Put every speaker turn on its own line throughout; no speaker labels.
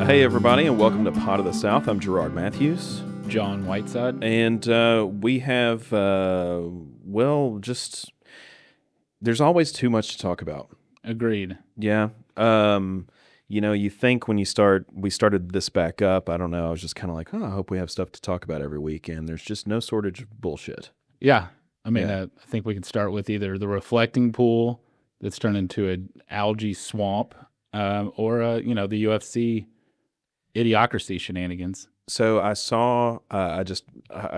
Hey, everybody, and welcome to Pot of the South. I'm Gerard Matthews.
John Whiteside.
And we have, there's always too much to talk about.
Agreed.
Yeah. You think when we started this back up, I don't know, I was just kind of like, I hope we have stuff to talk about every week, and there's just no shortage of bullshit.
Yeah. I mean, I think we can start with either the reflecting pool that's turned into an algae swamp or the UFC idiocracy shenanigans.
So I saw, I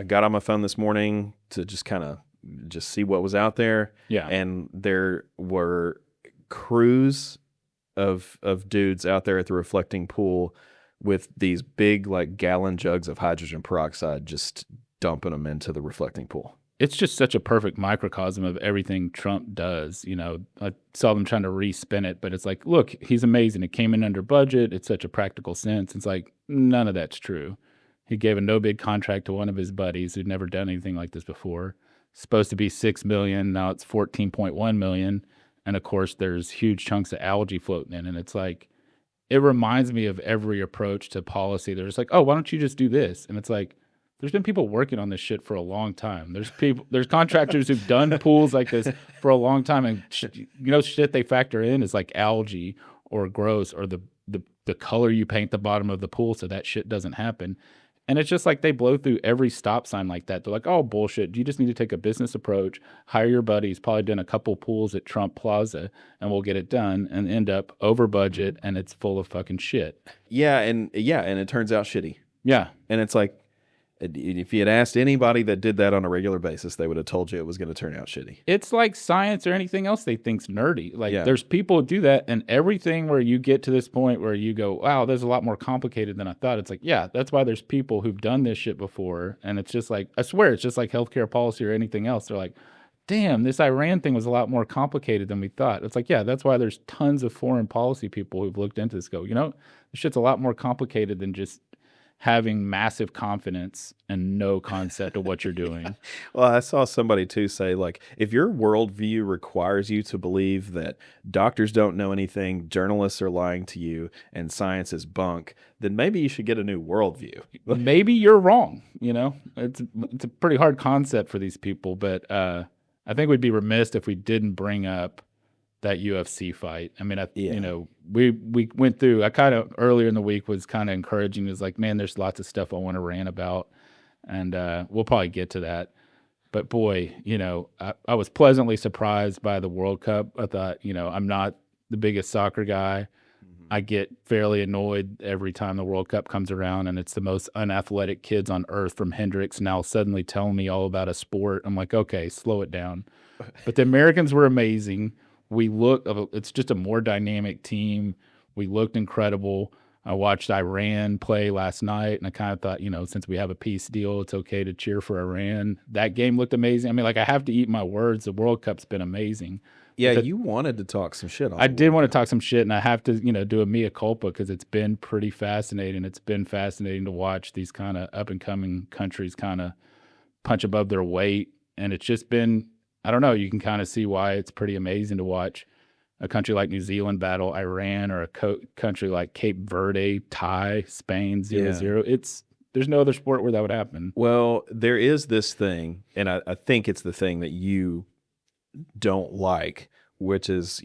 got on my phone this morning to just kind of just see what was out there.
Yeah.
And there were crews of dudes out there at the reflecting pool with these big like gallon jugs of hydrogen peroxide, just dumping them into the reflecting pool.
It's just such a perfect microcosm of everything Trump does. You know, I saw them trying to respin it, but it's like, look, he's amazing. It came in under budget. It's such a practical sense. It's like, none of that's true. He gave a no bid contract to one of his buddies who'd never done anything like this before. It's supposed to be $6 million. Now it's $14.1 million. And of course, there's huge chunks of algae floating in. And it's like, it reminds me of every approach to policy. They're just like, oh, why don't you just do this? And it's like, there's been people working on this shit for a long time. There's contractors who've done pools like this for a long time, and shit they factor in is like algae or gross or the color you paint the bottom of the pool so that shit doesn't happen. And it's just like they blow through every stop sign like that. They're like, oh, bullshit. You just need to take a business approach, hire your buddies, probably done a couple pools at Trump Plaza, and we'll get it done and end up over budget, and it's full of fucking shit.
Yeah, and it turns out shitty.
Yeah.
And it's like, if you had asked anybody that did that on a regular basis, they would have told you it was going to turn out shitty.
It's like science or anything else they think's nerdy. Like there's people who do that, and everything where you get to this point where you go, wow, there's a lot more complicated than I thought. It's like, yeah, that's why there's people who've done this shit before. And it's just like, I swear, it's just like healthcare policy or anything else. They're like, damn, this Iran thing was a lot more complicated than we thought. It's like, yeah, that's why there's tons of foreign policy people who've looked into this go, this shit's a lot more complicated than just having massive confidence and no concept of what you're doing.
Well, I saw somebody too say, like, if your worldview requires you to believe that doctors don't know anything, journalists are lying to you, and science is bunk, then maybe you should get a new worldview.
Maybe you're wrong. It's a pretty hard concept for these people, but I think we'd be remiss if we didn't bring up that UFC fight. I mean, we went through, I kind of earlier in the week was kind of encouraging. It was like, man, there's lots of stuff I want to rant about, and we'll probably get to that. But boy, I was pleasantly surprised by the World Cup. I thought, I'm not the biggest soccer guy. Mm-hmm. I get fairly annoyed every time the World Cup comes around, and it's the most unathletic kids on earth from Hendrix now suddenly telling me all about a sport. I'm like, okay, slow it down. But the Americans were amazing. It's just a more dynamic team. We looked incredible. I watched Iran play last night, and I kind of thought, since we have a peace deal, it's okay to cheer for Iran. That game looked amazing. I mean, like, I have to eat my words. The World Cup's been amazing.
Yeah, you wanted to talk some shit on
I did want to talk some shit, and I have to, do a mea culpa because it's been pretty fascinating. It's been fascinating to watch these kind of up-and-coming countries kind of punch above their weight, and it's just been, I don't know, you can kind of see why it's pretty amazing to watch a country like New Zealand battle Iran, or a country like Cape Verde tie Spain 0-0. There's no other sport where that would happen.
Well, there is this thing, and I think it's the thing that you don't like, which is,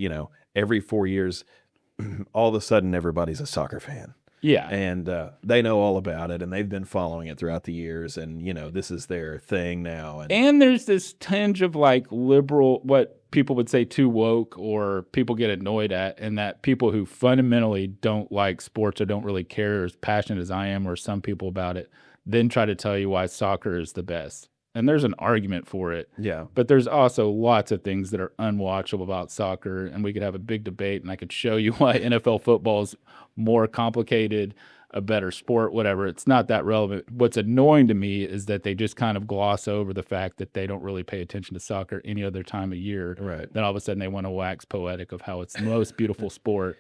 every 4 years, all of a sudden everybody's a soccer fan.
Yeah.
And they know all about it, and they've been following it throughout the years, and, this is their thing now.
And there's this tinge of like liberal, what people would say too woke, or people get annoyed at, and that people who fundamentally don't like sports or don't really care as passionate as I am, or some people about it, then try to tell you why soccer is the best. And there's an argument for it.
Yeah.
But there's also lots of things that are unwatchable about soccer, and we could have a big debate, and I could show you why NFL football is more complicated, a better sport, whatever. It's not that relevant. What's annoying to me is that they just kind of gloss over the fact that they don't really pay attention to soccer any other time of year.
Right.
Then all of a sudden they want to wax poetic of how it's the most beautiful sport.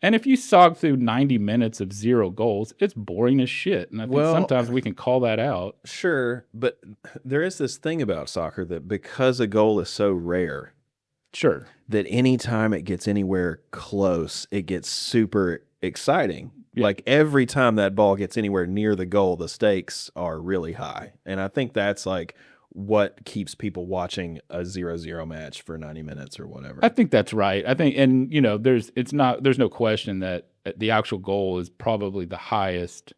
And if you sog through 90 minutes of 0 goals, it's boring as shit. And I think sometimes we can call that out.
Sure, but there is this thing about soccer that because a goal is so rare,
sure,
that anytime it gets anywhere close, it gets super exciting.
Yeah.
Like every time that ball gets anywhere near the goal, the stakes are really high. And I think that's like what keeps people watching a 0-0 match for 90 minutes or whatever.
I think that's right. I think, and you know, there's no question that the actual goal is probably the highest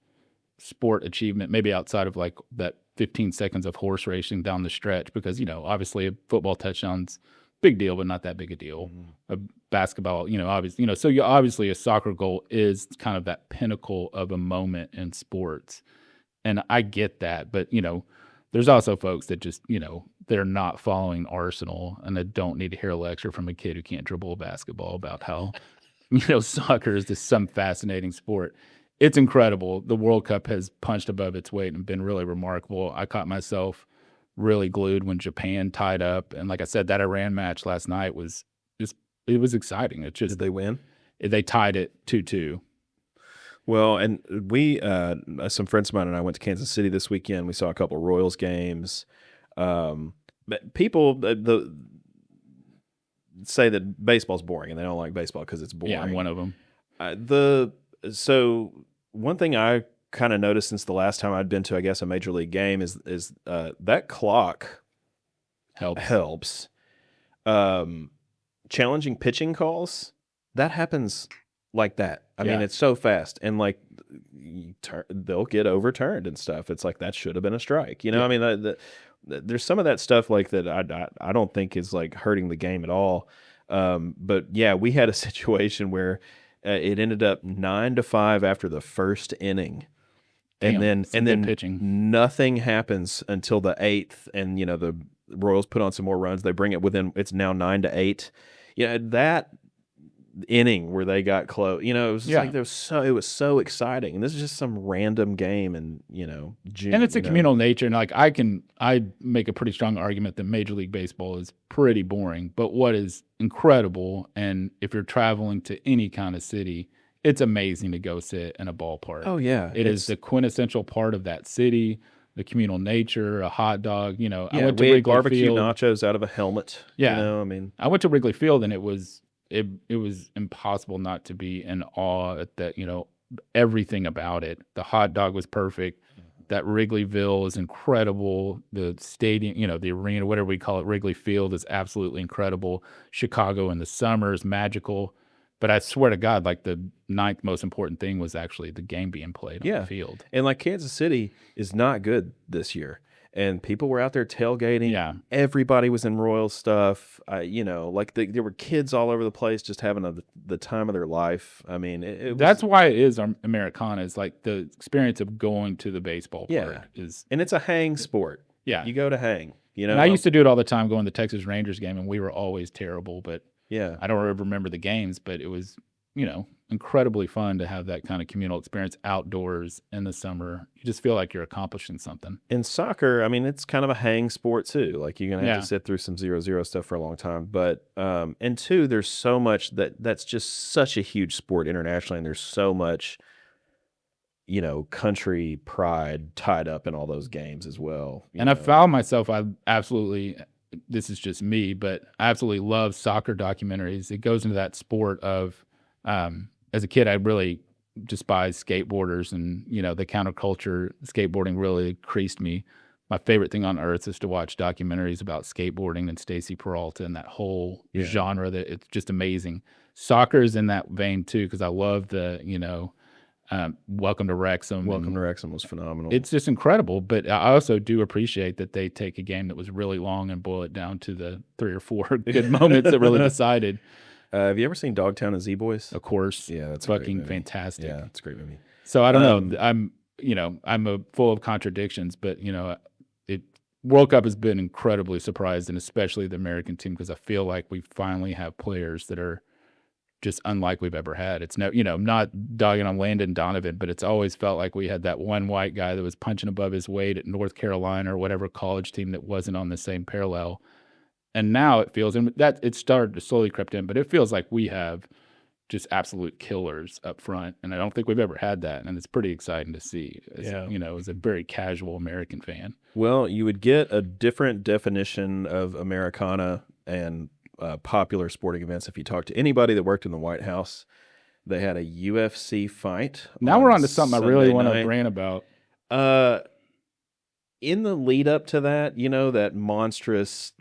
sport achievement, maybe outside of like that 15 seconds of horse racing down the stretch, because, you know, obviously a football touchdown's big deal, but not that big a deal. A basketball, you know, obviously, you know, so obviously a soccer goal is kind of that pinnacle of a moment in sports. And I get that, but you know, there's also folks that just, you know, they're not following Arsenal and they don't need to hear a lecture from a kid who can't dribble a basketball about how, you know, soccer is just some fascinating sport. It's incredible. The World Cup has punched above its weight and been really remarkable. I caught myself really glued when Japan tied up. And like I said, that Iran match last night was just, it was exciting. It just,
Did they win?
They tied it 2-2.
Well, and we, some friends of mine and I went to Kansas City this weekend. We saw a couple Royals games. But people say that baseball's boring and they don't like baseball because it's boring.
Yeah, I'm one of them.
So one thing I kind of noticed since the last time I'd been to, I guess, a major league game is that clock helps. Challenging pitching calls, that happens like that. I mean, it's so fast, and like they'll get overturned and stuff. It's like that should have been a strike. You know, I mean, there's some of that stuff like that. I don't think is like hurting the game at all. But yeah, we had a situation where it ended up 9-5 after the first inning.
Damn,
and then
pitching.
Nothing happens until the 8th, and you know the Royals put on some more runs. They bring it within. It's now 9-8. Yeah, that inning where they got close. You know, it was just like it was so exciting. And this is just some random game, and you know, June.
And it's a communal nature, and like I make a pretty strong argument that Major League Baseball is pretty boring. But what is incredible, and if you're traveling to any kind of city, it's amazing to go sit in a ballpark.
Oh yeah,
it is the quintessential part of that city. The communal nature, a hot dog. You know,
I went to
Wrigley
barbecue
Field.
nachos out of a helmet.
Yeah,
you know, I mean,
I went to Wrigley Field, and it was impossible not to be in awe at that. You know, everything about it. The hot dog was perfect. That Wrigleyville is incredible. The stadium, you know, the arena, whatever we call it, Wrigley Field is absolutely incredible. Chicago in the summer is magical. But I swear to God, like the 9th most important thing was actually the game being played on the field.
And like Kansas City is not good this year. And people were out there tailgating.
Yeah.
Everybody was in Royal stuff. You know, like there were kids all over the place just having the time of their life. I mean,
that's why it is Americana. Is like the experience of going to the baseball park is.
And it's a hang sport.
Yeah.
You go to hang. You know,
and I used to do it all the time going to the Texas Rangers game, and we were always terrible. But
yeah,
I don't remember the games, but it was, you know, incredibly fun to have that kind of communal experience outdoors in the summer. You just feel like you're accomplishing something.
In soccer, I mean, it's kind of a hang sport too. Like you're gonna have to sit through some 0-0 stuff for a long time. But and two, there's so much that's just such a huge sport internationally, and there's so much, you know, country pride tied up in all those games as well.
And I found myself, this is just me, but I absolutely love soccer documentaries. It goes into that sport of, as a kid, I really despised skateboarders, and, you know, the counterculture skateboarding really creased me. My favorite thing on earth is to watch documentaries about skateboarding and Stacy Peralta and that whole genre. That it's just amazing. Soccer is in that vein too, because I love the, you know, Welcome to Wrexham.
Welcome to Wrexham was phenomenal.
It's just incredible, but I also do appreciate that they take a game that was really long and boil it down to the 3 or 4 good moments that really decided.
Have you ever seen Dogtown and Z-Boys?
Of course.
Yeah, that's
fucking fantastic.
Yeah, it's a great movie.
So I don't know. I'm full of contradictions, but you know, World Cup has been incredibly surprised, and especially the American team, because I feel like we finally have players that are just unlike we've ever had. It's no, you know, not dogging on Landon Donovan, but it's always felt like we had that one white guy that was punching above his weight at North Carolina or whatever college team that wasn't on the same parallel. And now it feels, and that it started to slowly crept in, but it feels like we have just absolute killers up front. And I don't think we've ever had that. And it's pretty exciting to see, you know, as a very casual American fan.
Well, you would get a different definition of Americana and popular sporting events if you talk to anybody that worked in the White House. They had a UFC fight.
Now we're on to something I really want to
Sunday
rant about.
night. In the lead up to that, that monstrous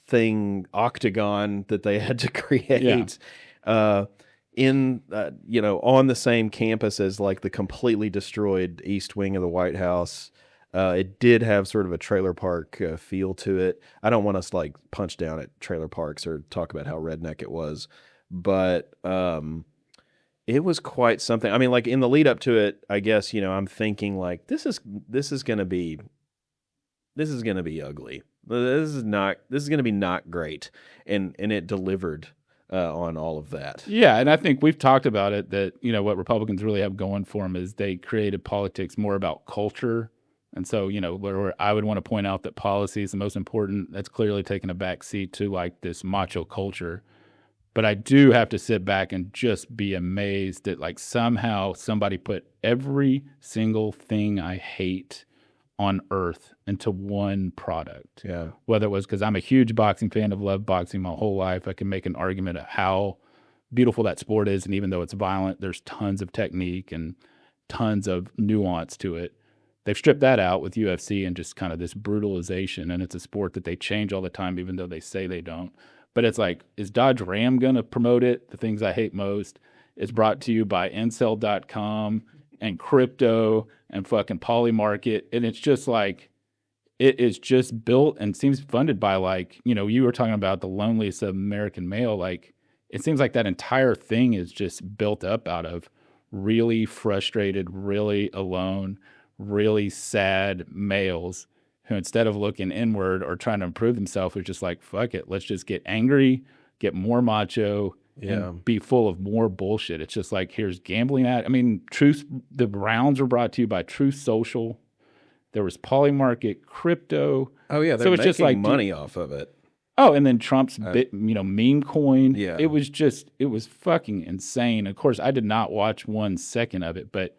thing, octagon that they had to create, on the same campus as like the completely destroyed East Wing of the White House. It did have sort of a trailer park feel to it. I don't want us to like punch down at trailer parks or talk about how redneck it was, but it was quite something. I mean, like in the lead up to it, I guess, I'm thinking like this is going to be ugly. This is going to be not great. And it delivered on all of that.
Yeah, and I think we've talked about it that, what Republicans really have going for them is they created politics more about culture. And so, where I would want to point out that policy is the most important, that's clearly taken a back seat to like this macho culture. But I do have to sit back and just be amazed that like somehow somebody put every single thing I hate on earth into one product.
Yeah.
Whether it was because I'm a huge boxing fan, I've loved boxing my whole life. I can make an argument of how beautiful that sport is. And even though it's violent, there's tons of technique and tons of nuance to it. They've stripped that out with UFC and just kind of this brutalization. And it's a sport that they change all the time, even though they say they don't. But it's like, is Dodge Ram going to promote it? The things I hate most. It's brought to you by Incel.com and crypto and fucking Polymarket. And it's just like, it is just built and seems funded by like, you were talking about the loneliest of American male. Like, it seems like that entire thing is just built up out of really frustrated, really alone, really sad males who, instead of looking inward or trying to improve themselves, are just like, fuck it, let's just get angry, get more macho, and be full of more bullshit. It's just like, here's gambling at. I mean, the rounds were brought to you by Truth Social. There was Polymarket, crypto.
Oh yeah, they're
so it's
making
just like
money off of it.
Oh, and then Trump's meme coin.
Yeah.
It was fucking insane. Of course, I did not watch 1 second of it, but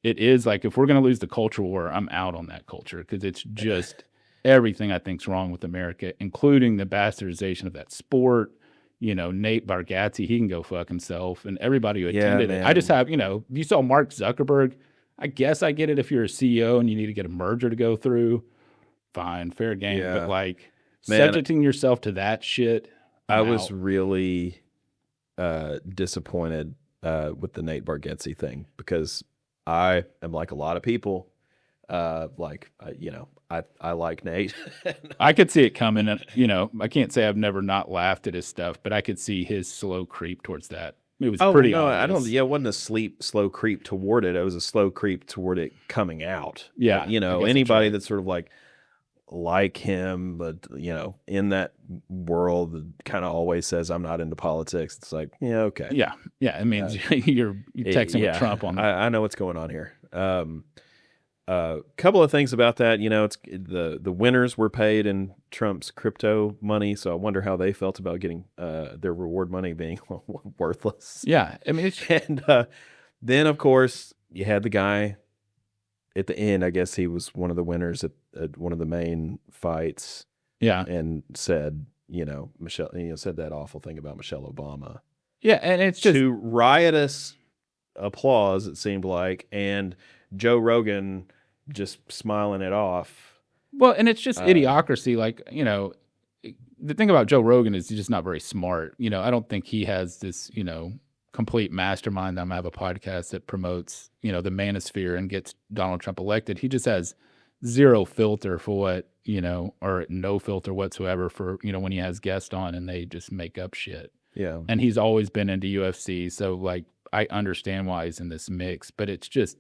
it is like, if we're going to lose the culture war, I'm out on that culture because it's just everything I think's wrong with America, including the bastardization of that sport. Nate Bargatze, he can go fuck himself, and everybody who attended it. I just have, you saw Mark Zuckerberg. I guess I get it if you're a CEO and you need to get a merger to go through. Fine, fair game.
Yeah.
But like subjecting yourself to that shit.
I was really disappointed with the Nate Bargatze thing because I am like a lot of people. I like Nate.
I could see it coming. And, I can't say I've never not laughed at his stuff, but I could see his slow creep towards that. It was pretty obvious.
I don't. Yeah, it wasn't a slow creep toward it. It was a slow creep toward it coming out.
Yeah,
anybody that's sort of like him, but in that world, kind of always says I'm not into politics. It's like, yeah, okay,
yeah. It means you're texting with Trump on.
I know what's going on here. Couple of things about that. It's the winners were paid in Trump's crypto money, so I wonder how they felt about getting their reward money being worthless.
Yeah, I mean,
and then of course you had the guy at the end. I guess he was one of the winners at one of the main fights.
Yeah,
and said, Michelle, said that awful thing about Michelle Obama.
Yeah, and it's just
to riotous applause, it seemed like, and Joe Rogan just smiling it off.
Well, and it's just idiocracy. Like, the thing about Joe Rogan is he's just not very smart. I don't think he has this, complete mastermind. I'm gonna have a podcast that promotes, the manosphere and gets Donald Trump elected. He just has zero filter for what, or no filter whatsoever for, when he has guests on and they just make up shit.
Yeah.
And he's always been into UFC. So like, I understand why he's in this mix, but it's just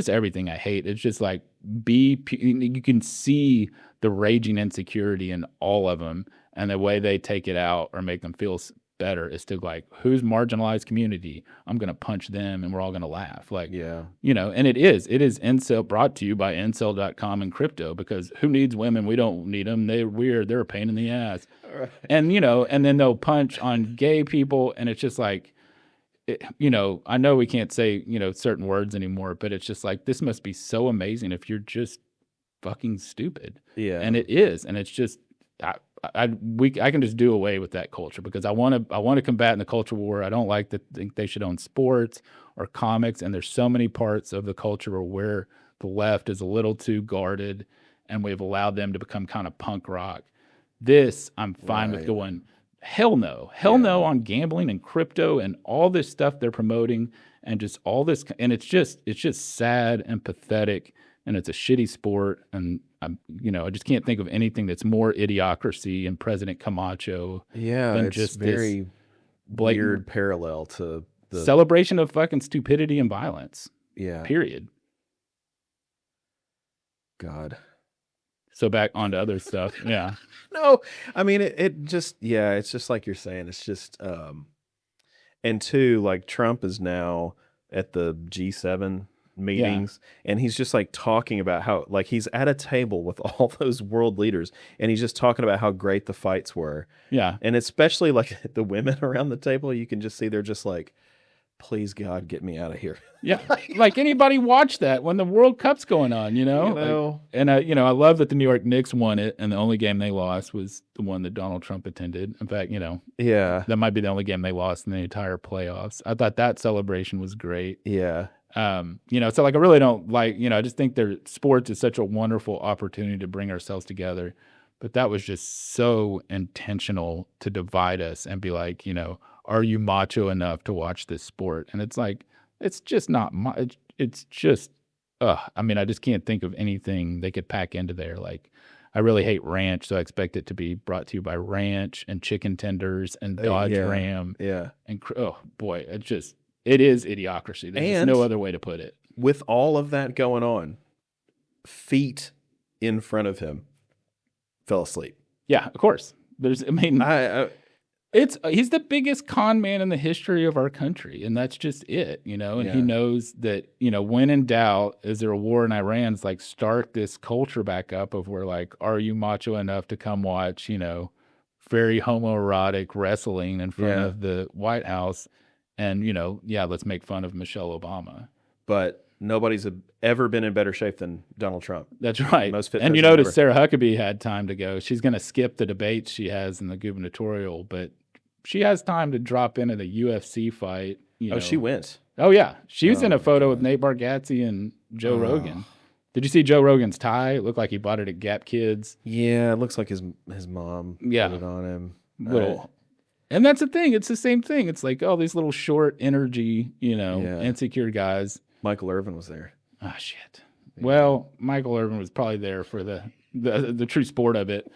everything I hate. It's just like, you can see the raging insecurity in all of them, and the way they take it out or make them feel better is to like, who's marginalized community? I'm going to punch them and we're all going to laugh. Like,
yeah,
and it is Incel, brought to you by Incel.com and crypto, because who needs women? We don't need them. They're weird. They're a pain in the ass. Right. And, and then they'll punch on gay people. And it's just like, I know we can't say, certain words anymore, but it's just like, this must be so amazing if you're just fucking stupid.
Yeah.
And it is. And it's just, I can just do away with that culture because I want to combat in the culture war. I don't like to think they should own sports or comics, and there's so many parts of the culture where the left is a little too guarded, and we've allowed them to become kind of punk rock. This I'm fine with going. Hell no on gambling and crypto and all this stuff they're promoting and just all this, and it's just sad and pathetic, and it's a shitty sport, and I just can't think of anything that's more idiocracy and President Camacho than
it's
just
very
this blatant
weird parallel to the
celebration of fucking stupidity and violence. Period.
God.
So back onto other stuff. Yeah.
No, I mean it just it's just like you're saying. It's just and two, like Trump is now at the G7 meetings and he's just like talking about how like he's at a table with all those world leaders and he's just talking about how great the fights were.
Yeah.
And especially like the women around the table, you can just see they're just like, please God, get me out of here.
Yeah. Like anybody watch that when the World Cup's going on, you know? Like, and I love that the New York Knicks won it, and the only game they lost was the one that Donald Trump attended. In fact, that might be the only game they lost in the entire playoffs. I thought that celebration was great.
Yeah.
So like I really don't like, I just think sports is such a wonderful opportunity to bring ourselves together. But that was just so intentional to divide us and be like, are you macho enough to watch this sport? And it's like, it's just not, it's just, I just can't think of anything they could pack into there. Like, I really hate ranch, so I expect it to be brought to you by ranch and chicken tenders and Dodge Ram.
Yeah.
And, oh boy, it is idiocracy. There's just no other way to put it.
With all of that going on, feet in front of him fell asleep.
Yeah, of course. He's the biggest con man in the history of our country, and that's just it, and he knows that, when in doubt, is there a war in Iran? It's like start this culture back up of where like, are you macho enough to come watch, very homoerotic wrestling in front of the White House? And, let's make fun of Michelle Obama.
But nobody's ever been in better shape than Donald Trump.
That's right.
Most fit
and you notice Sarah Huckabee had time to go. She's going to skip the debates she has in the gubernatorial, but she has time to drop in at a UFC fight.
She went.
Oh, yeah. She was in a photo with Nate Bargatze and Joe Rogan. Did you see Joe Rogan's tie? It looked like he bought it at Gap Kids.
Yeah, it looks like his mom put it on him.
And that's the thing. It's the same thing. It's like, these little short energy, insecure guys.
Michael Irvin was there.
Oh, shit. Yeah. Well, Michael Irvin was probably there for the true sport of it.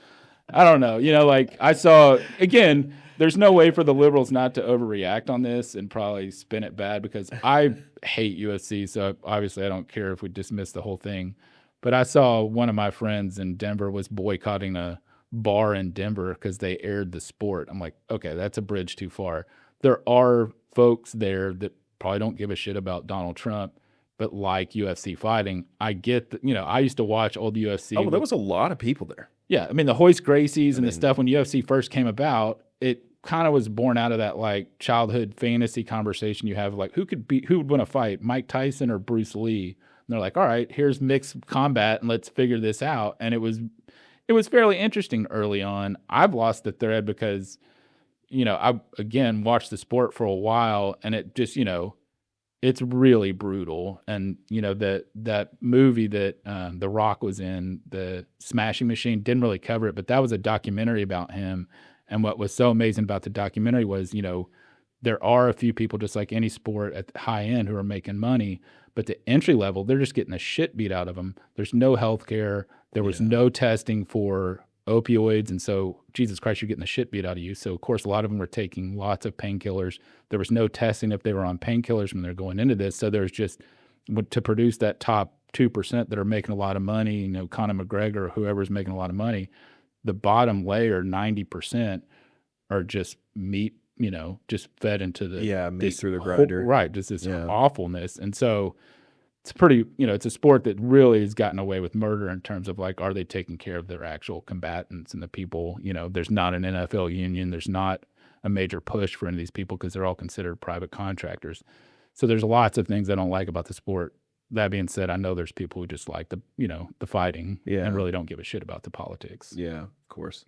I don't know. Like I saw, again, there's no way for the liberals not to overreact on this and probably spin it bad because I hate UFC. So obviously I don't care if we dismiss the whole thing. But I saw one of my friends in Denver was boycotting a bar in Denver because they aired the sport. I'm like, okay, that's a bridge too far. There are folks there that probably don't give a shit about Donald Trump, but like UFC fighting. I get that, I used to watch old UFC.
Oh, well, there was a lot of people there.
Yeah. I mean, the Hoist Gracies and the stuff when UFC first came about, it kind of was born out of that like childhood fantasy conversation you have, like who would win a fight, Mike Tyson or Bruce Lee? And they're like, all right, here's mixed combat and let's figure this out. And it was fairly interesting early on. I've lost the thread because, I, again, watched the sport for a while and it just, it's really brutal. And, that movie that The Rock was in, The Smashing Machine, didn't really cover it, but that was a documentary about him. And what was so amazing about the documentary was, there are a few people just like any sport at the high end who are making money, but the entry level, they're just getting the shit beat out of them. There's no health care. There was no testing for opioids. And so, Jesus Christ, you're getting the shit beat out of you. So, of course, a lot of them were taking lots of painkillers. There was no testing if they were on painkillers when they're going into this. So there's just, to produce that top 2% that are making a lot of money, Conor McGregor or whoever's making a lot of money, the bottom layer, 90%, are just meat, just fed into the
meat through the grinder.
Right, just this awfulness. And so it's pretty, it's a sport that really has gotten away with murder in terms of like, are they taking care of their actual combatants and the people? There's not an NFL union. There's not a major push for any of these people because they're all considered private contractors. So there's lots of things I don't like about the sport. That being said, I know there's people who just like the fighting and really don't give a shit about the politics.
Yeah, of course.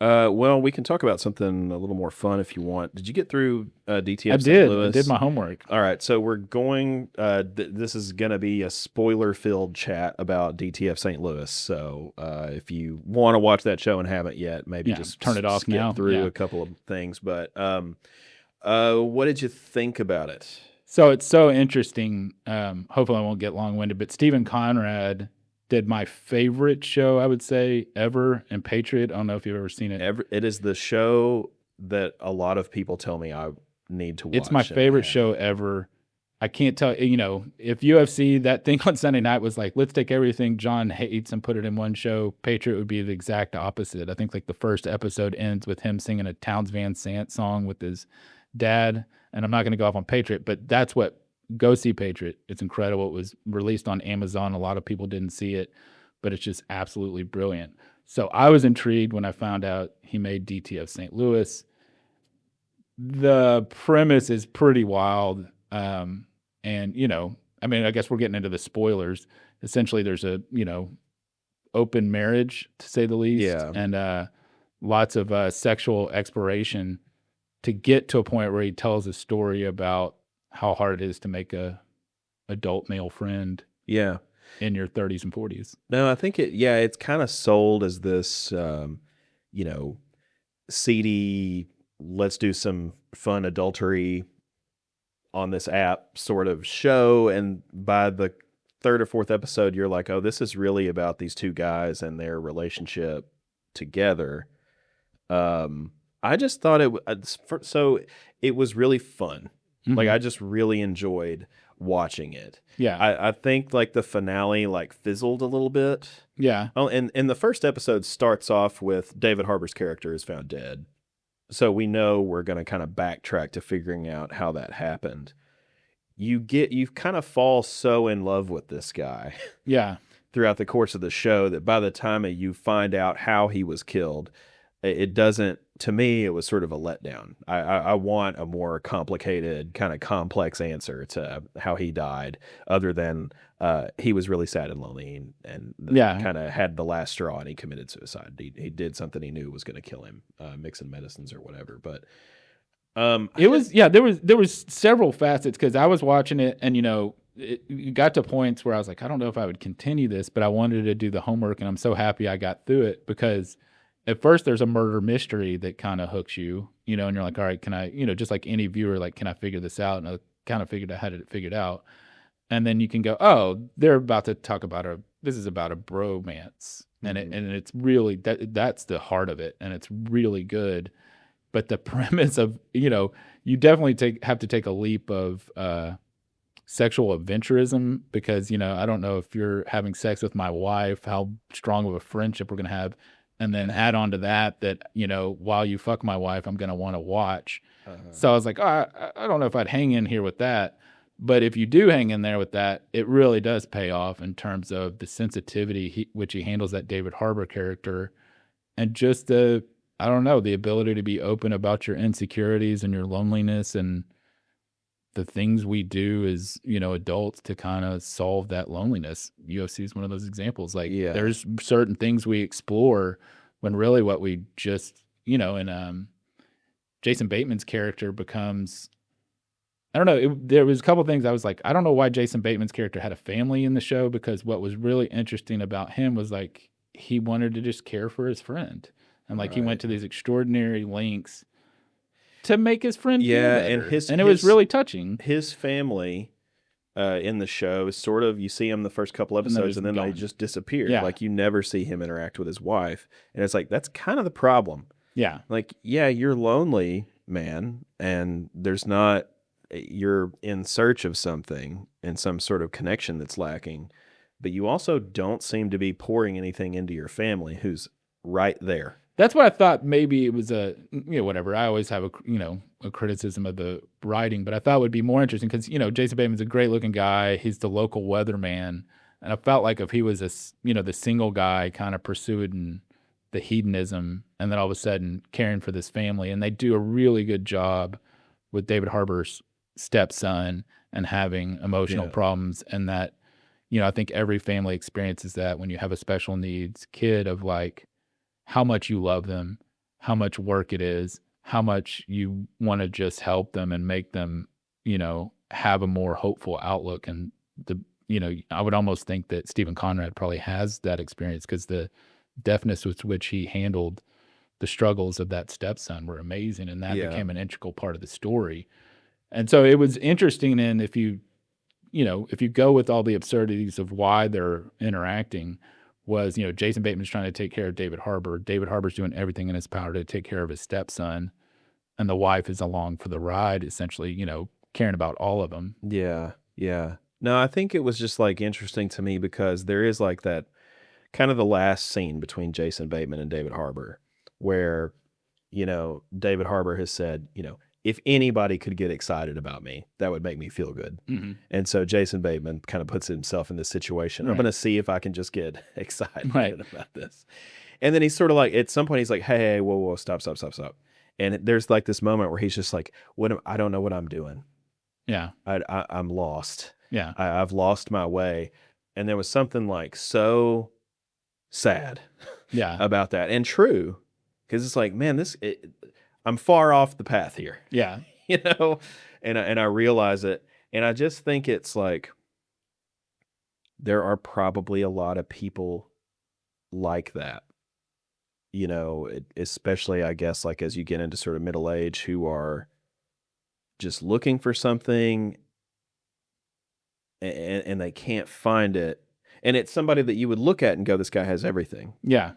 Well, we can talk about something a little more fun if you want. Did you get through DTF
I
St.
did.
Louis?
I did my homework.
All right, so we're going. This is going to be a spoiler-filled chat about DTF St. Louis. So if you want to watch that show and haven't yet, maybe just
turn it off
skip
now.
through a couple of things. But what did you think about it?
So it's so interesting. Hopefully I won't get long-winded, but Stephen Conrad did my favorite show, I would say, ever in Patriot. I don't know if you've ever seen it.
It is the show that a lot of people tell me I need to watch.
It's my favorite show ever. I can't tell, if UFC, that thing on Sunday night was like, let's take everything John hates and put it in one show. Patriot would be the exact opposite. I think like the first episode ends with him singing a Townes Van Sant song with his dad. And I'm not going to go off on Patriot, but that's what, go see Patriot. It's incredible. It was released on Amazon. A lot of people didn't see it, but it's just absolutely brilliant. So I was intrigued when I found out he made DTF St. Louis. The premise is pretty wild. And, I guess we're getting into the spoilers. Essentially, there's a, open marriage, to say the least.
Yeah.
And lots of sexual exploration to get to a point where he tells a story about how hard it is to make a adult male friend.
Yeah.
In your 30s and 40s.
No, I think it's kind of sold as this, seedy, let's do some fun adultery on this app sort of show. And by the third or fourth episode, you're like, oh, this is really about these two guys and their relationship together. I just thought it was really fun. Mm-hmm. Like, I just really enjoyed watching it.
Yeah.
I think like the finale like fizzled a little bit.
Yeah.
Oh, and the first episode starts off with David Harbour's character is found dead. So we know we're going to kind of backtrack to figuring out how that happened. You kind of fall so in love with this guy.
Yeah.
Throughout the course of the show that by the time you find out how he was killed, it doesn't, to me, it was sort of a letdown. I want a more complicated, kind of complex answer to how he died, other than he was really sad and lonely and kind of had the last straw and he committed suicide. He did something he knew was going to kill him, mixing medicines or whatever. But there was several facets because I was watching it and, it got to points where I was like, I don't know if I would continue this, but I wanted to do the homework and I'm so happy I got through it because at first there's a murder mystery that kind of hooks you, and you're like, all right, can I, just like any viewer, like, can I figure this out? And I kind of figured out how to figure it out. And then you can go, oh, they're about to talk about this is about a bromance. And it's really, that's the heart of it. And it's really good. But the premise of, you definitely have to take a leap of sexual adventurism because, I don't know if you're having sex with my wife, how strong of a friendship we're going to have. And then add on to that, while you fuck my wife, I'm going to want to watch. So I was like, I don't know if I'd hang in here with that. But if you do hang in there with that, it really does pay off in terms of the sensitivity which he handles that David Harbour character. And just the ability to be open about your insecurities and your loneliness and the things we do as, adults to kind of solve that loneliness. UFC is one of those examples. Like there's certain things we explore when really what we just, and Jason Bateman's character becomes, I don't know. There was a couple things I was like, I don't know why Jason Bateman's character had a family in the show because what was really interesting about him was like, he wanted to just care for his friend. And like, he went to these extraordinary lengths to make his friend feel better. And it was really touching. His family in the show is sort of, you see him the first couple episodes and then they just disappear.
Yeah.
Like you never see him interact with his wife. And it's like, that's kind of the problem.
Yeah.
Like, you're lonely, man. And you're in search of something and some sort of connection that's lacking. But you also don't seem to be pouring anything into your family who's right there.
That's what I thought. Maybe it was whatever. I always have a criticism of the writing, but I thought it would be more interesting because, Jason Bateman's a great looking guy. He's the local weatherman. And I felt like if he was the single guy kind of pursuing the hedonism and then all of a sudden caring for this family, and they do a really good job with David Harbour's stepson and having emotional problems. And that, I think every family experiences that when you have a special needs kid of like, how much you love them how much work it is, how much you want to just help them and make them, have a more hopeful outlook. And I would almost think that Stephen Conrad probably has that experience, because the deftness with which he handled the struggles of that stepson were amazing, and that became an integral part of the story. And so it was interesting. And if you go with all the absurdities of why they're interacting, was, Jason Bateman's trying to take care of David Harbour. David Harbour's doing everything in his power to take care of his stepson, and the wife is along for the ride, essentially, caring about all of them.
Yeah. Yeah. No, I think it was just like interesting to me because there is like that kind of the last scene between Jason Bateman and David Harbour where, David Harbour has said, if anybody could get excited about me, that would make me feel good.
Mm-hmm.
And so Jason Bateman kind of puts himself in this situation. Right. I'm going to see if I can just get excited about this. And then he's sort of like, at some point he's like, hey, whoa, stop. And there's like this moment where he's just like, I don't know what I'm doing.
Yeah.
I'm lost.
Yeah.
I've lost my way. And there was something like so sad about that, and true. Because it's like, man, I'm far off the path here.
Yeah.
And I realize it. And I just think it's like, there are probably a lot of people like that, especially, I guess, like as you get into sort of middle age, who are just looking for something and they can't find it. And it's somebody that you would look at and go, this guy has everything.
Yeah.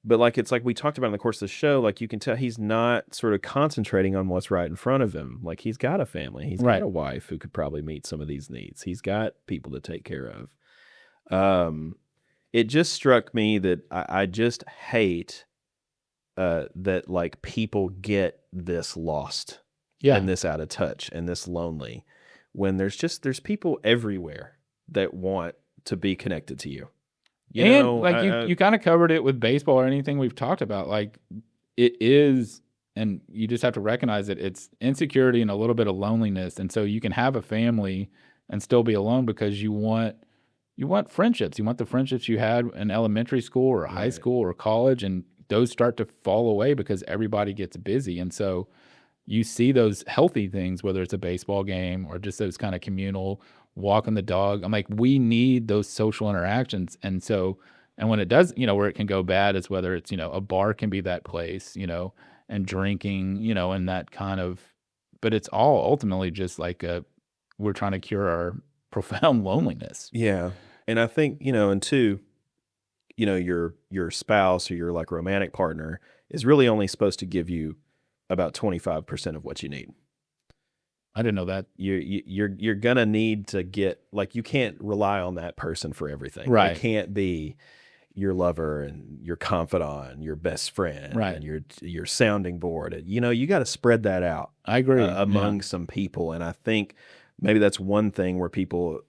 But like, it's like we talked about in the course of the show, like you can tell he's not sort of concentrating on what's right in front of him. Like he's got a family, he's got a wife who could probably meet some of these needs. He's got people to take care of. It just struck me that I just hate that like people get this lost and this out of touch and this lonely, when there's people everywhere that want to be connected to you.
You kind of covered it with baseball or anything we've talked about. Like it is, and you just have to recognize it. It's insecurity and a little bit of loneliness. And so you can have a family and still be alone because you want friendships. You want the friendships you had in elementary school or high school or college, and those start to fall away because everybody gets busy. And so you see those healthy things, whether it's a baseball game or just those kind of communal walking the dog. I'm like, we need those social interactions. And when it does, where it can go bad is whether it's, a bar can be that place, and drinking, and that kind of, but it's all ultimately just like we're trying to cure our profound loneliness.
Yeah. And I think, and two, your spouse or your like romantic partner is really only supposed to give you about 25% of what you need.
I didn't know that.
You're gonna need to get, like, you can't rely on that person for everything.
Right.
It can't be your lover and your confidant and your best friend and your sounding board. And, you got to spread that out.
I agree.
Among some people. And I think maybe that's one thing where people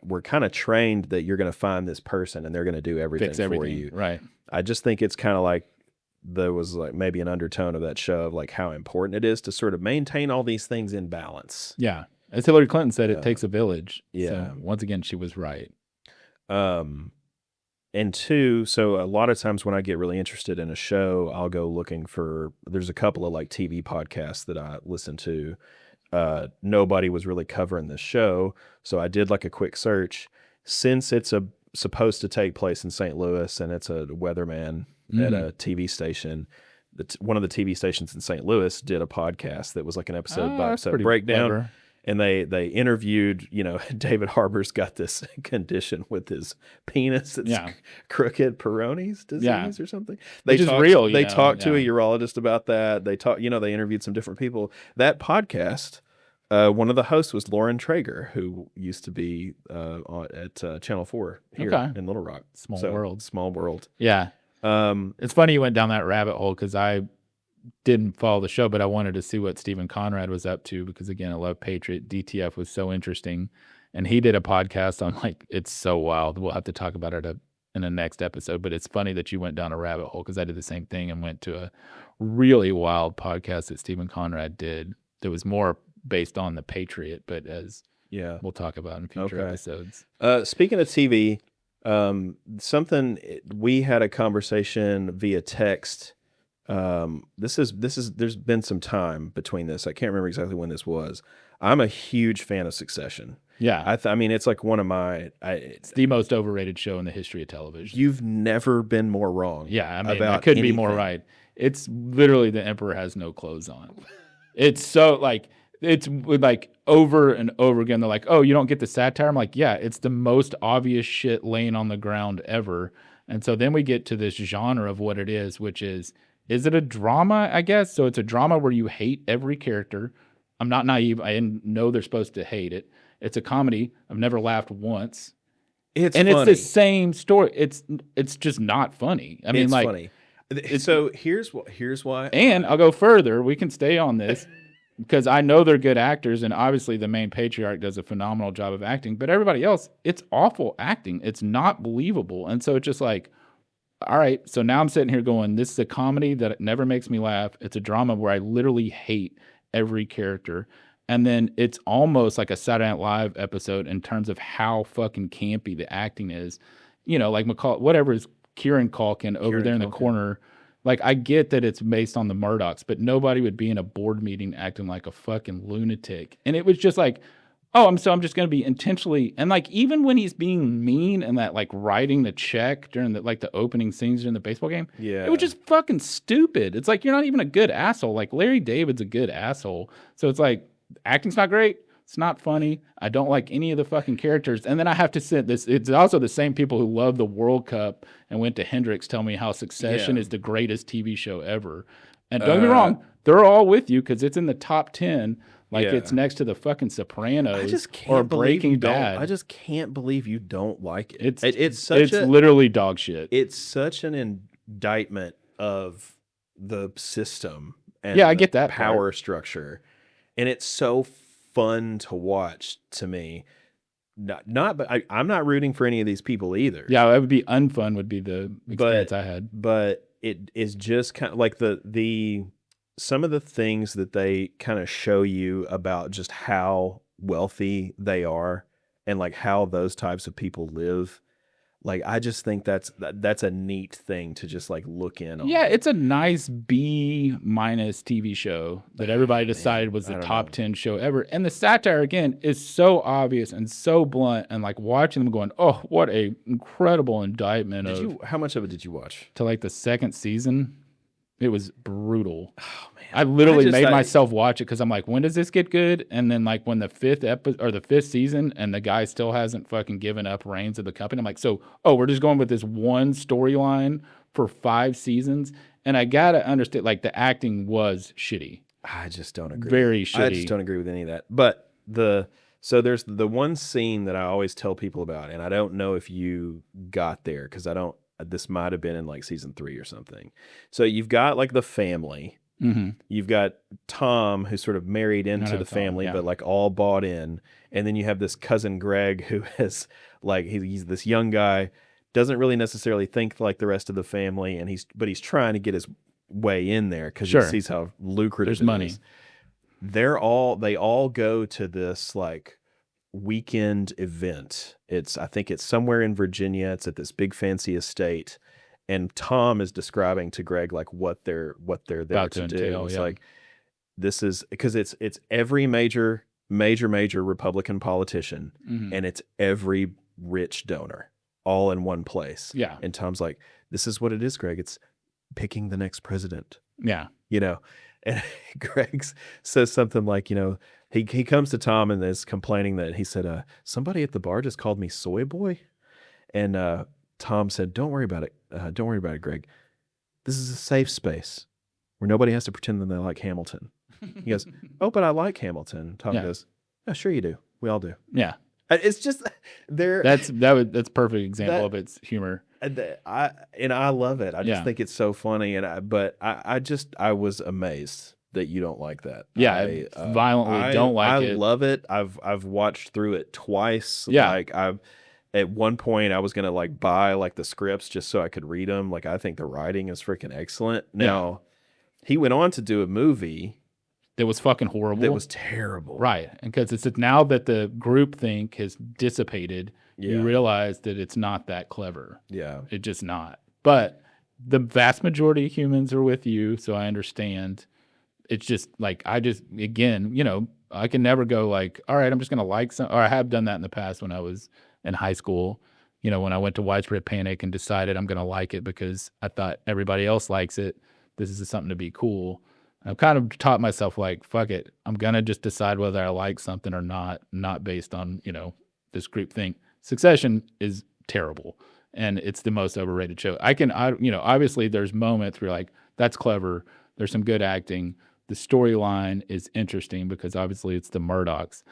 were kind of trained that you're going to find this person and they're going to do everything for you.
Right.
I just think it's kind of like, there was like maybe an undertone of that show of like how important it is to sort of maintain all these things in balance.
Yeah. As Hillary Clinton said, it takes a village.
Yeah.
So once again, she was right.
And two, so a lot of times when I get really interested in a show, I'll go looking for, there's a couple of like TV podcasts that I listen to. Nobody was really covering this show. So I did like a quick search. Since it's supposed to take place in St. Louis and it's a weatherman at a TV station, one of the TV stations in St. Louis did a podcast that was like an episode by episode breakdown.
Clever.
And they interviewed, David Harbour's got this condition with his penis that's crooked, Peyronie's disease or something.
Which is real.
They talked to a urologist about that. They they interviewed some different people. That podcast, one of the hosts was Lauren Traeger, who used to be at Channel 4 here in Little Rock. Small world.
Yeah. It's funny you went down that rabbit hole because I didn't follow the show, but I wanted to see what Stephen Conrad was up to because, again, I love Patriot. DTF was so interesting. And he did a podcast on, like, it's so wild. We'll have to talk about it in the next episode. But it's funny that you went down a rabbit hole because I did the same thing and went to a really wild podcast that Stephen Conrad did that was more based on the Patriot, but as we'll talk about in future episodes.
Speaking of TV, we had a conversation via text There's been some time between this. I can't remember exactly when this was. I'm a huge fan of Succession.
Yeah.
I mean, it's like one of my.
It's the most overrated show in the history of television.
You've never been more wrong.
Yeah, I mean,
about
I couldn't be
anything.
more right. It's literally the emperor has no clothes on. It's so like it's like over and over again. They're like, "Oh, you don't get the satire." I'm like, "Yeah, it's the most obvious shit laying on the ground ever." And so then we get to this genre of what it is, which is it a drama? I guess so. It's a drama where you hate every character. I'm not naive. I didn't know they're supposed to hate it. It's a comedy. I've never laughed once.
It's
the same story. It's just not funny. I mean,
it's
like,
funny. So here's why.
And I'll go further. We can stay on this because I know they're good actors, and obviously the main patriarch does a phenomenal job of acting. But everybody else, it's awful acting. It's not believable, and so it's just like, all right. So now I'm sitting here going, this is a comedy that never makes me laugh. It's a drama where I literally hate every character. And then it's almost like a Saturday Night Live episode in terms of how fucking campy the acting is. You know, like whatever is Kieran Culkin over there in the corner. Like, I get that it's based on the Murdochs, but nobody would be in a board meeting acting like a fucking lunatic. And it was just like, oh, I'm just going to be intentionally. And like, even when he's being mean and that like writing the check during the opening scenes during the baseball game,
Yeah,
it was just fucking stupid. It's like, you're not even a good asshole. Like, Larry David's a good asshole. So it's like, acting's not great. It's not funny. I don't like any of the fucking characters. And then I have to sit this. It's also the same people who love the World Cup and went to Hendrix tell me how Succession is the greatest TV show ever. And don't get me wrong, they're all with you because it's in the top 10. Like, it's next to the fucking Sopranos or Breaking Bad.
I just can't believe you don't like it.
It's literally dog shit.
It's such an indictment of the system and
yeah, I get that
power structure. And it's so fun to watch to me. But I'm not rooting for any of these people either.
Yeah, it would be unfun would be the experience I had.
But it is just kind of like the some of the things that they kind of show you about just how wealthy they are and like how those types of people live. Like, I just think that's a neat thing to just like look in on.
Yeah, it's a nice B- TV show that everybody decided was the top 10 show ever. And the satire, again, is so obvious and so blunt. And like watching them going, oh, what a incredible indictment
How much of it did you watch?
To like the second season. It was brutal. Oh man! I literally made myself watch it because I'm like, when does this get good? And then like when the fifth season and the guy still hasn't fucking given up reins of the company, I'm like, we're just going with this one storyline for 5 seasons. And I gotta understand, like, the acting was shitty.
I just don't agree.
Very shitty.
I just don't agree with any of that. But so there's the one scene that I always tell people about, and I don't know if you got there because this might have been in like season 3 or something. So you've got like the family.
Mm-hmm.
You've got Tom, who's sort of married into the family, but like all bought in. And then you have this cousin Greg, who has like, he's this young guy, doesn't really necessarily think like the rest of the family. And he's trying to get his way in there because he sees how lucrative
there's money.
They all go to this like weekend event. I think it's somewhere in Virginia. It's at this big fancy estate, and Tom is describing to Greg like what they're there
about
to do.
Entail,
it's like, this is because it's every major Republican politician, and it's every rich donor all in one place.
Yeah.
And Tom's like, this is what it is, Greg. It's picking the next president.
Yeah.
You know, and Greg says something like, you know, he comes to Tom and is complaining that he said, somebody at the bar just called me soy boy. And Tom said, don't worry about it. Don't worry about it, Greg. This is a safe space where nobody has to pretend that they like Hamilton. He goes, oh, but I like Hamilton. Tom goes, oh, sure you do. We all do.
Yeah.
It's just there.
That's a perfect example of its humor.
I love it. I just think it's so funny. I was amazed that you don't like that.
Yeah, I violently don't like it.
I love it. I've watched through it twice.
Yeah.
Like at one point I was gonna like buy like the scripts just so I could read them. Like, I think the writing is freaking excellent. Now, he went on to do a movie
that was fucking horrible.
That was terrible.
Right. And because it's now that the groupthink has dissipated, you realize that it's not that clever.
Yeah.
It's just not. But the vast majority of humans are with you, so I understand. It's just like again, I can never go like, all right, I'm just gonna like some, or I have done that in the past when I was in high school. When I went to Widespread Panic and decided I'm gonna like it because I thought everybody else likes it. This is something to be cool. I've kind of taught myself like, fuck it, I'm gonna just decide whether I like something or not based on this group thing. Succession is terrible, and it's the most overrated show. Obviously there's moments where you're like, that's clever. There's some good acting. The storyline is interesting because obviously it's the Murdochs,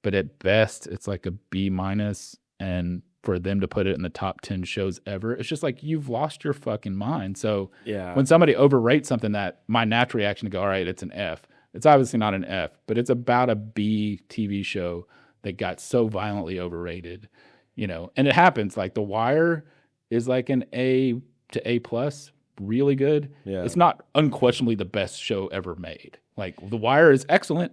but at best it's like a B minus. And for them to put it in the top 10 shows ever, it's just like, you've lost your fucking mind. So
Yeah.
when somebody overrates something, that my natural reaction to go, all right, it's an F. It's obviously not an F, but it's about a B TV show that got so violently overrated, and it happens. Like The Wire is like an A to A plus, really good.
Yeah.
It's not unquestionably the best show ever made. Like The Wire is excellent,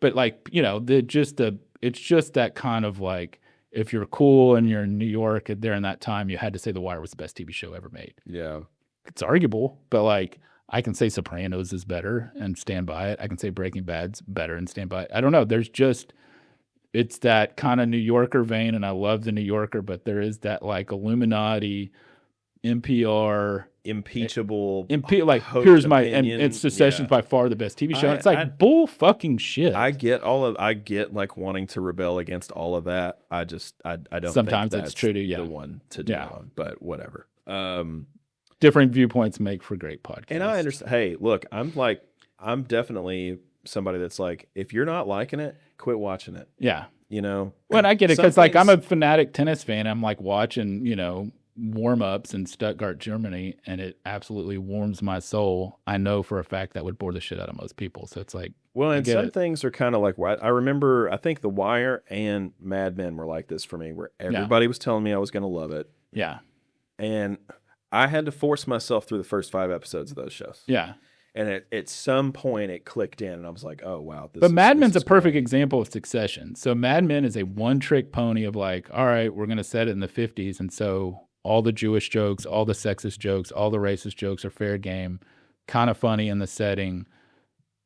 but like, it's just that kind of like, if you're cool and you're in New York during that time, you had to say The Wire was the best TV show ever made.
Yeah.
It's arguable, but like, I can say Sopranos is better and stand by it. I can say Breaking Bad's better and stand by it. I don't know. It's that kind of New Yorker vein, and I love the New Yorker, but there is that like Illuminati, NPR,
impeachable.
Here's my and Succession's by far the best TV show. It's like bull fucking shit.
I get like wanting to rebel against all of that. I don't.
Sometimes
think
it's true to
the one to do on, but whatever.
Different viewpoints make for great podcasts.
And I understand. Hey, look, I'm definitely somebody that's like, if you're not liking it, quit watching it.
Yeah.
Well,
and I get it because like I'm a fanatic tennis fan. I'm like watching, warm-ups in Stuttgart, Germany, and it absolutely warms my soul. I know for a fact that would bore the shit out of most people. So it's like,
well, and some things are kind of like, I remember, I think The Wire and Mad Men were like this for me, where everybody was telling me I was going to love it.
Yeah.
And I had to force myself through the first 5 episodes of those shows.
Yeah.
And at some point it clicked in, and I was like, oh, wow.
But Mad Men's a perfect example of Succession. So Mad Men is a one-trick pony of like, all right, we're going to set it in the 50s. And so all the Jewish jokes, all the sexist jokes, all the racist jokes are fair game, kind of funny in the setting.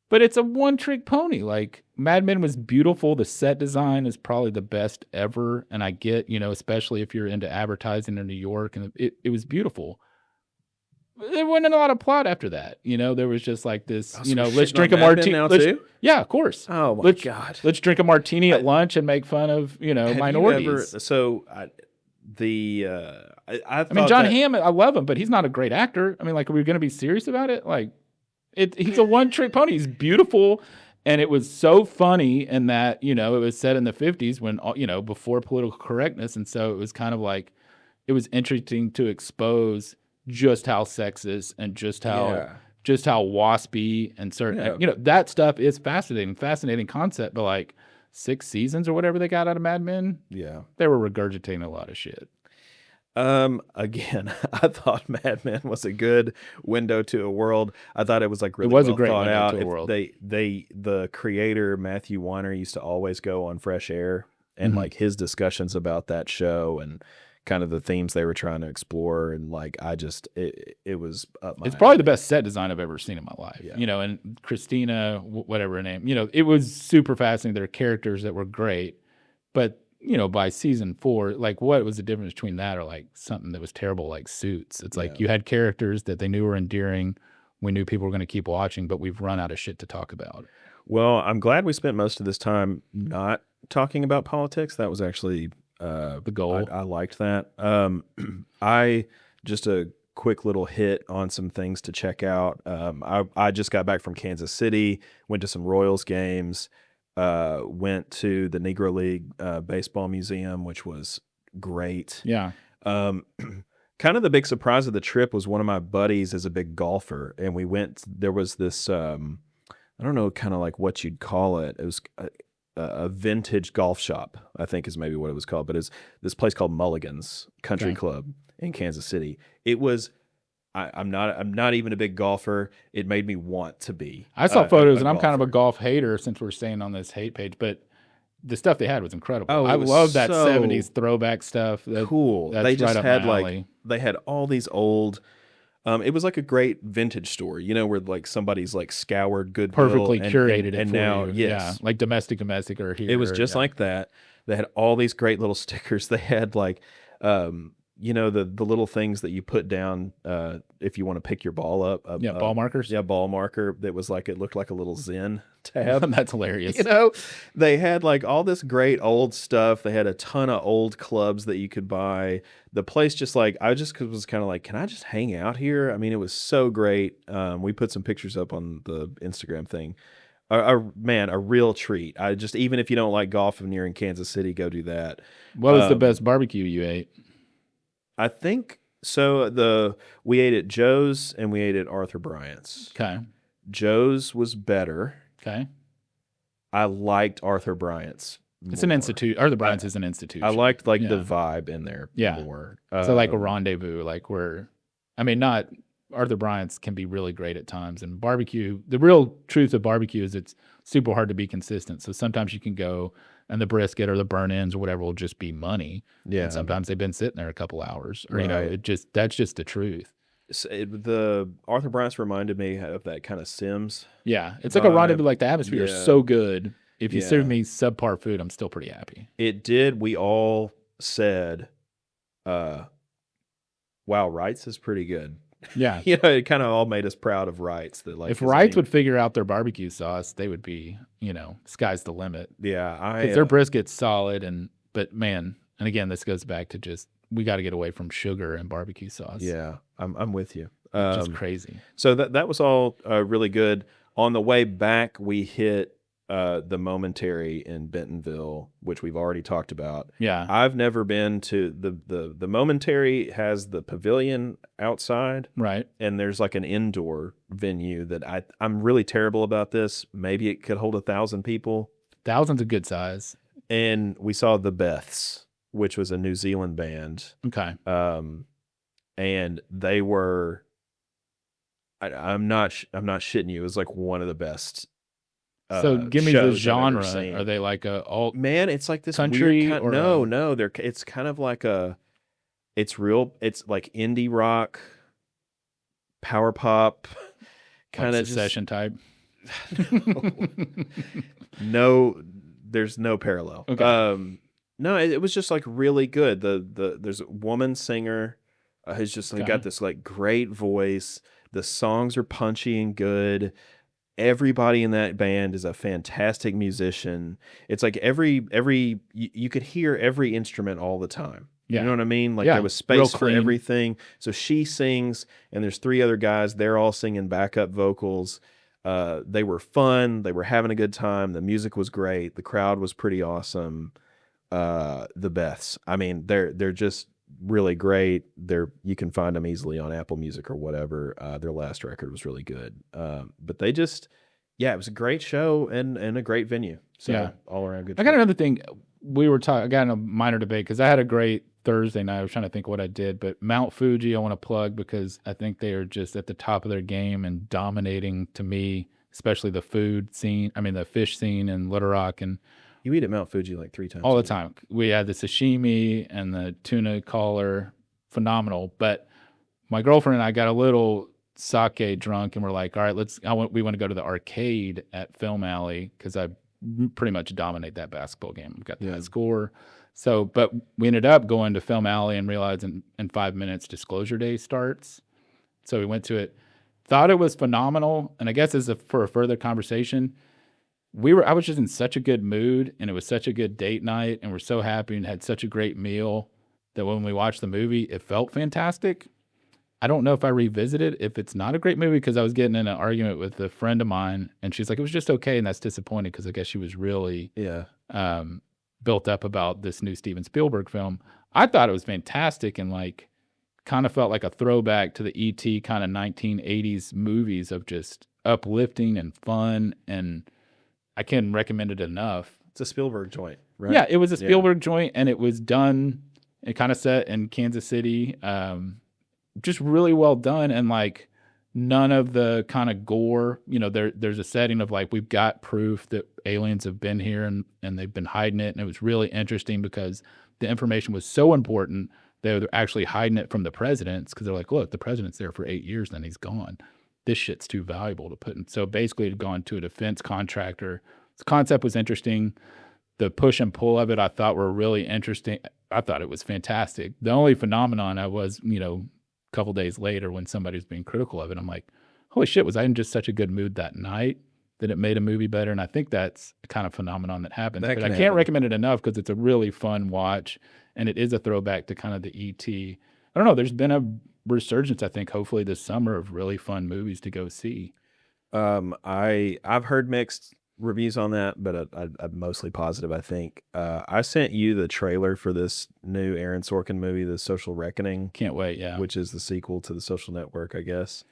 But it's a one-trick pony. Like, Mad Men was beautiful. The set design is probably the best ever. And I get, especially if you're into advertising in New York, and it was beautiful. There wasn't a lot of plot after that. There was just like this, let's drink a martini. Yeah, of course.
Oh, my God.
Let's drink a martini at lunch and make fun of, minorities.
I
mean, John Hamm, I love him, but he's not a great actor. I mean, like, are we going to be serious about it? Like, he's a one-trick pony. He's beautiful, and it was so funny in that, it was set in the 50s when, before political correctness, and so it was kind of like, it was interesting to expose just how sexist and just how waspy and certain, that stuff is fascinating concept, but like 6 seasons or whatever they got out of Mad Men, they were regurgitating a lot of shit.
Again, I thought Mad Men was a good window to a world. I thought it was like really
a great
thought
window
out.
to a world.
The creator Matthew Weiner used to always go on Fresh Air, and like his discussions about that show and kind of the themes they were trying to explore, and like it was up my
It's probably the best set design I've ever seen in my life. And Christina, whatever her name, it was super fascinating. There are characters that were great, but by season 4, like, what was the difference between that or like something that was terrible like Suits? It's like you had characters that they knew were endearing. We knew people were going to keep watching, but we've run out of shit to talk about.
Well, I'm glad we spent most of this time not talking about politics. That was actually
the goal.
I liked that. I just a quick little hit on some things to check out. I just got back from Kansas City, went to some Royals games. Went to the Negro League Baseball Museum, which was great.
Yeah.
Kind of the big surprise of the trip was one of my buddies is a big golfer, and we went. There was this, I don't know, kind of like what you'd call it. It was a vintage golf shop, I think is maybe what it was called, but it's this place called Mulligan's Country Club in Kansas City. It was. I'm not even a big golfer. It made me want to be.
I saw photos, and I'm kind of a golf hater since we're staying on this hate page, but the stuff they had was incredible. I love that 70s throwback stuff.
Cool.
That's
they just
right up
had
my alley.
they had all these old It was like a great vintage store, where like somebody's like scoured Goodwill
Perfectly curated it
and
for
now,
you.
yes,
Yeah, like domestic or here.
it was just
yeah.
like that. They had all these great little stickers. They had like, the little things that you put down if you want to pick your ball up.
Yeah, ball markers.
Yeah, ball marker that was like, it looked like a little Zen tab.
That's hilarious.
They had like all this great old stuff. They had a ton of old clubs that you could buy. The place just like, was kind of like, can I just hang out here? I mean, it was so great. We put some pictures up on the Instagram thing. Man, a real treat. Even if you don't like golf and you're in Kansas City, go do that.
What was the best barbecue you ate?
I think so. We ate at Joe's and we ate at Arthur Bryant's.
Okay.
Joe's was better.
Okay.
I liked Arthur Bryant's.
It's an institute. Arthur Bryant's is an institution.
I liked the vibe in there more.
So like a rendezvous, like not Arthur Bryant's can be really great at times, and barbecue. The real truth of barbecue is it's super hard to be consistent. So sometimes you can go and the brisket or the burn-ins or whatever will just be money.
Yeah.
And sometimes they've been sitting there a couple hours, or
Right.
that's just the truth.
The Arthur Bryant's reminded me of that kind of Sims.
Yeah, it's like a rendezvous. Like the atmosphere is so good. If you serve me subpar food, I'm still pretty happy.
It did. We all said, "Wow, Wright's is pretty good."
Yeah,
it kind of all made us proud of Wright's. That like
if Wright's would figure out their barbecue sauce, they would be, sky's the limit.
Yeah,
because their brisket's solid, but man, and again, this goes back to just we got to get away from sugar and barbecue sauce.
Yeah, I'm with you.
Just crazy.
So that was all really good. On the way back, we hit the Momentary in Bentonville, which we've already talked about.
Yeah,
I've never been to the Momentary. Has the pavilion outside,
right?
And there's like an indoor venue that I'm really terrible about this. Maybe it could hold 1,000 people.
1,000's a good size.
And we saw the Beths, which was a New Zealand band.
Okay.
And they were. I'm not shitting you. It was like one of the best.
So give me the genre. Are they like
man? It's like this
country
weird
or
no. It's kind of like it's like indie rock, power pop, kind of
SUCCESSION type.
No, there's no parallel.
Okay.
No, it was just like really good. There's a woman singer who's just like got this like great voice. The songs are punchy and good. Everybody in that band is a fantastic musician. It's like you could hear every instrument all the time.
Yeah.
You know what I mean? Like there was space for everything. So she sings, and there's 3 other guys. They're all singing backup vocals. They were fun. They were having a good time. The music was great. The crowd was pretty awesome. The Beths. I mean, they're just really great. You can find them easily on Apple Music or whatever. Their last record was really good. But they just, it was a great show and a great venue. So all around good.
I got another thing. I got in a minor debate because I had a great Thursday night. I was trying to think what I did, but Mount Fuji I want to plug because I think they are just at the top of their game and dominating to me, especially the food scene. I mean, the fish scene in Little Rock. And
you eat at Mount Fuji like 3 times
all the time. We had the sashimi and the tuna collar, phenomenal. But my girlfriend and I got a little sake drunk, and we're like, all right, we want to go to the arcade at Film Alley because I pretty much dominate that basketball game. We've got the high score. So, but we ended up going to Film Alley and realizing in 5 minutes Disclosure Day starts. So we went to it, thought it was phenomenal, and I guess for a further conversation. I was just in such a good mood, and it was such a good date night, and we're so happy and had such a great meal that when we watched the movie, it felt fantastic. I don't know if I revisit it if it's not a great movie because I was getting in an argument with a friend of mine, and she's like, it was just okay, and that's disappointing because I guess she was really built up about this new Steven Spielberg film. I thought it was fantastic and like kind of felt like a throwback to the E.T. kind of 1980s movies of just uplifting and fun, and I can't recommend it enough.
It's a Spielberg joint, right?
Yeah, it was a Spielberg joint, and it was done and kind of set in Kansas City. Just really well done, and like none of the kind of gore. There's a setting of like we've got proof that aliens have been here and they've been hiding it, and it was really interesting because the information was so important They were actually hiding it from the presidents because they're like, look, the president's there for 8 years, then he's gone. This shit's too valuable to put in. So basically, it had gone to a defense contractor. The concept was interesting. The push and pull of it, I thought were really interesting. I thought it was fantastic. The only phenomenon I was, a couple days later when somebody was being critical of it, I'm like, holy shit, was I in just such a good mood that night that it made a movie better? And I think that's the kind of phenomenon that happens. But I can't recommend it enough because it's a really fun watch, and it is a throwback to kind of the E.T. I don't know. There's been a resurgence, I think, hopefully this summer of really fun movies to go see.
I've heard mixed reviews on that, but I'm mostly positive, I think. I sent you the trailer for this new Aaron Sorkin movie, The Social Reckoning.
Can't wait, yeah.
Which is the sequel to The Social Network, I guess.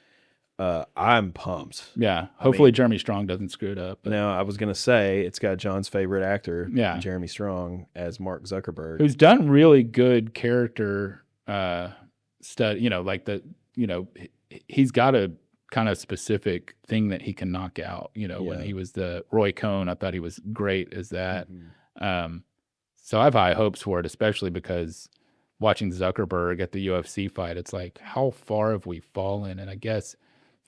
I'm pumped.
Yeah. Hopefully Jeremy Strong doesn't screw it up.
Now, I was going to say it's got John's favorite actor,
yeah,
Jeremy Strong, as Mark Zuckerberg.
Who's done really good character study, he's got a kind of specific thing that he can knock out. When he was the Roy Cohn, I thought he was great as that. Mm-hmm. So I have high hopes for it, especially because watching Zuckerberg at the UFC fight, it's like, how far have we fallen? And I guess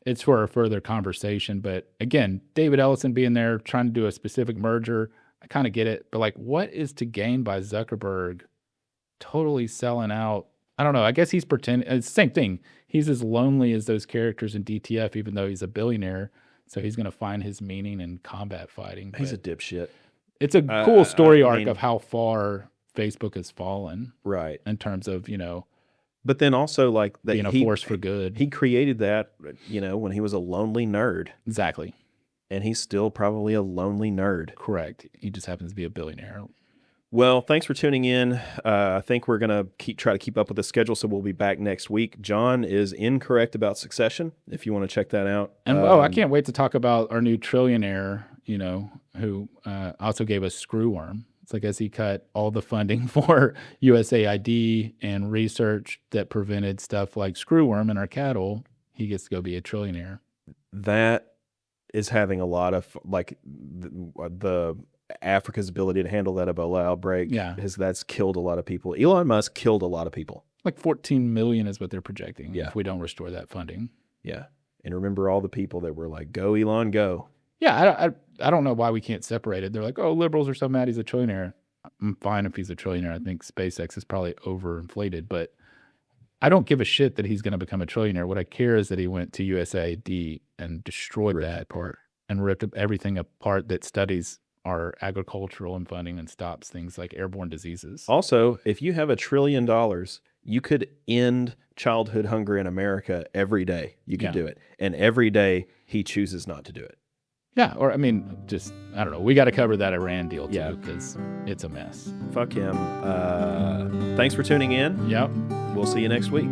it's for a further conversation. But again, David Ellison being there, trying to do a specific merger, I kind of get it. But like, what is to gain by Zuckerberg totally selling out? I don't know. I guess he's pretending. It's the same thing. He's as lonely as those characters in DTF, even though he's a billionaire. So he's going to find his meaning in combat fighting.
He's a dipshit.
It's a cool story arc of how far Facebook has fallen.
Right.
In terms of,
but then also like that
being a force for good.
He created that, when he was a lonely nerd.
Exactly.
And he's still probably a lonely nerd.
Correct. He just happens to be a billionaire.
Well, thanks for tuning in. I think we're going to try to keep up with the schedule, so we'll be back next week. John is incorrect about Succession, if you want to check that out.
And I can't wait to talk about our new trillionaire, who also gave us Screwworm. It's like as he cut all the funding for USAID and research that prevented stuff like screwworm in our cattle, he gets to go be a trillionaire.
That is having a lot of, like, the Africa's ability to handle that Ebola outbreak.
Yeah.
That's killed a lot of people. Elon Musk killed a lot of people.
Like 14 million is what they're projecting if we don't restore that funding.
Yeah. And remember all the people that were like, go Elon, go.
Yeah, I don't know why we can't separate it. They're like, oh, liberals are so mad he's a trillionaire. I'm fine if he's a trillionaire. I think SpaceX is probably overinflated, but I don't give a shit that he's going to become a trillionaire. What I care is that he went to USAID and destroyed that part and ripped everything apart that studies our agricultural and funding and stops things like airborne diseases.
Also, if you have $1 trillion, you could end childhood hunger in America every day. You could do it. And every day he chooses not to do it.
Yeah, or I don't know. We got to cover that Iran deal too because it's a mess.
Fuck him. Thanks for tuning in.
Yep.
We'll see you next week.